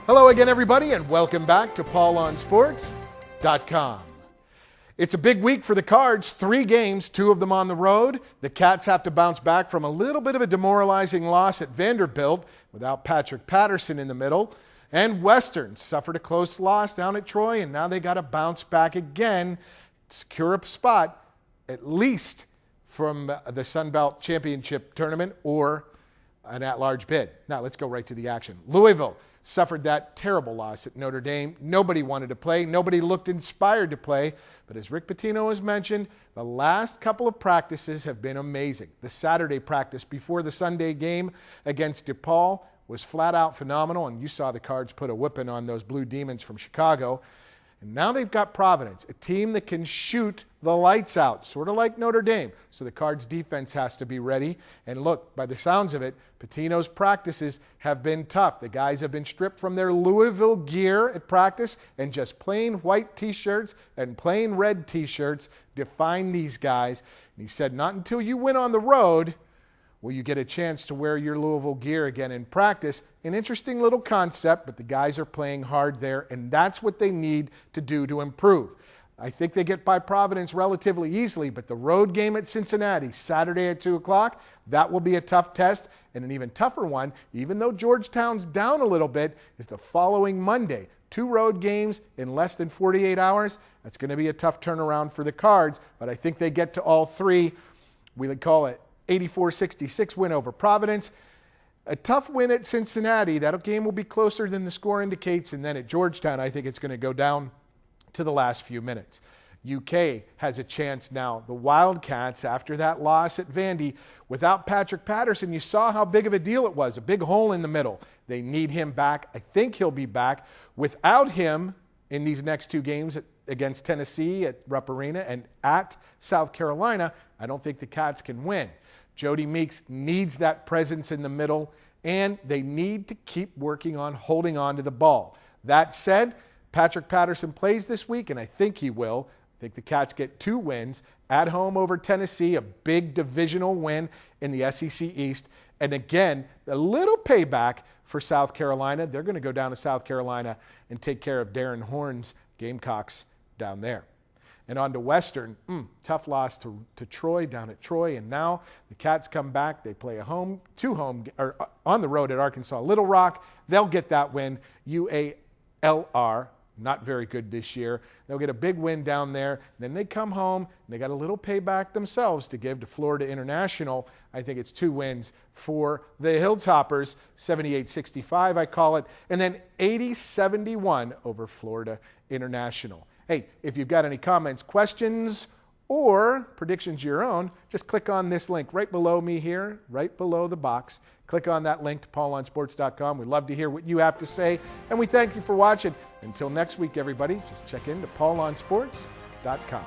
Hello again, everybody, and welcome back to PaulOnSports.com. It's a big week for the Cards. 3 games, 2 of them on the road. The Cats have to bounce back from a little bit of a demoralizing loss at Vanderbilt without Patrick Patterson in the middle. And Western suffered a close loss down at Troy, and now they got to bounce back again, secure a spot, at least from the Sun Belt Championship tournament or an at-large bid. Now let's go right to the action. Louisville suffered that terrible loss at Notre Dame. Nobody wanted to play. Nobody looked inspired to play. But as Rick Pitino has mentioned, the last couple of practices have been amazing. The Saturday practice before the Sunday game against DePaul was flat out phenomenal, and you saw the Cards put a whipping on those Blue Demons from Chicago. And now they've got Providence, a team that can shoot the lights out, sort of like Notre Dame. So the Cards defense has to be ready. And look, by the sounds of it, Pitino's practices have been tough. The guys have been stripped from their Louisville gear at practice, and just plain white t-shirts and plain red t-shirts define these guys. And he said, not until you win on the road will you get a chance to wear your Louisville gear again in practice. An interesting little concept, but the guys are playing hard there, and that's what they need to do to improve. I think they get by Providence relatively easily, but the road game at Cincinnati, Saturday at 2 o'clock, that will be a tough test, and an even tougher one, even though Georgetown's down a little bit, is the following Monday. 2 road games in less than 48 hours. That's going to be a tough turnaround for the Cards, but I think they get to all 3. We would call it 84-66 win over Providence. A tough win at Cincinnati. That game will be closer than the score indicates. And then at Georgetown, I think it's going to go down to the last few minutes. UK has a chance now. The Wildcats, after that loss at Vandy, without Patrick Patterson, you saw how big of a deal it was. A big hole in the middle. They need him back. I think he'll be back. Without him in these next 2 games against Tennessee at Rupp Arena and at South Carolina, I don't think the Cats can win. Jody Meeks needs that presence in the middle, and they need to keep working on holding on to the ball. That said, Patrick Patterson plays this week, and I think he will. I think the Cats get 2 wins at home over Tennessee, a big divisional win in the SEC East. And again, a little payback for South Carolina. They're going to go down to South Carolina and take care of Darren Horn's Gamecocks down there. And on to Western, tough loss to Troy down at Troy. And now the Cats come back. They play on the road at Arkansas Little Rock. They'll get that win. UALR, not very good this year. They'll get a big win down there. Then they come home, and they got a little payback themselves to give to Florida International. I think it's 2 wins for the Hilltoppers, 78-65 I call it, and then 80-71 over Florida International. Hey, if you've got any comments, questions, or predictions of your own, just click on this link right below me here, right below the box. Click on that link to PaulOnSports.com. We'd love to hear what you have to say, and we thank you for watching. Until next week, everybody, just check in to PaulOnSports.com.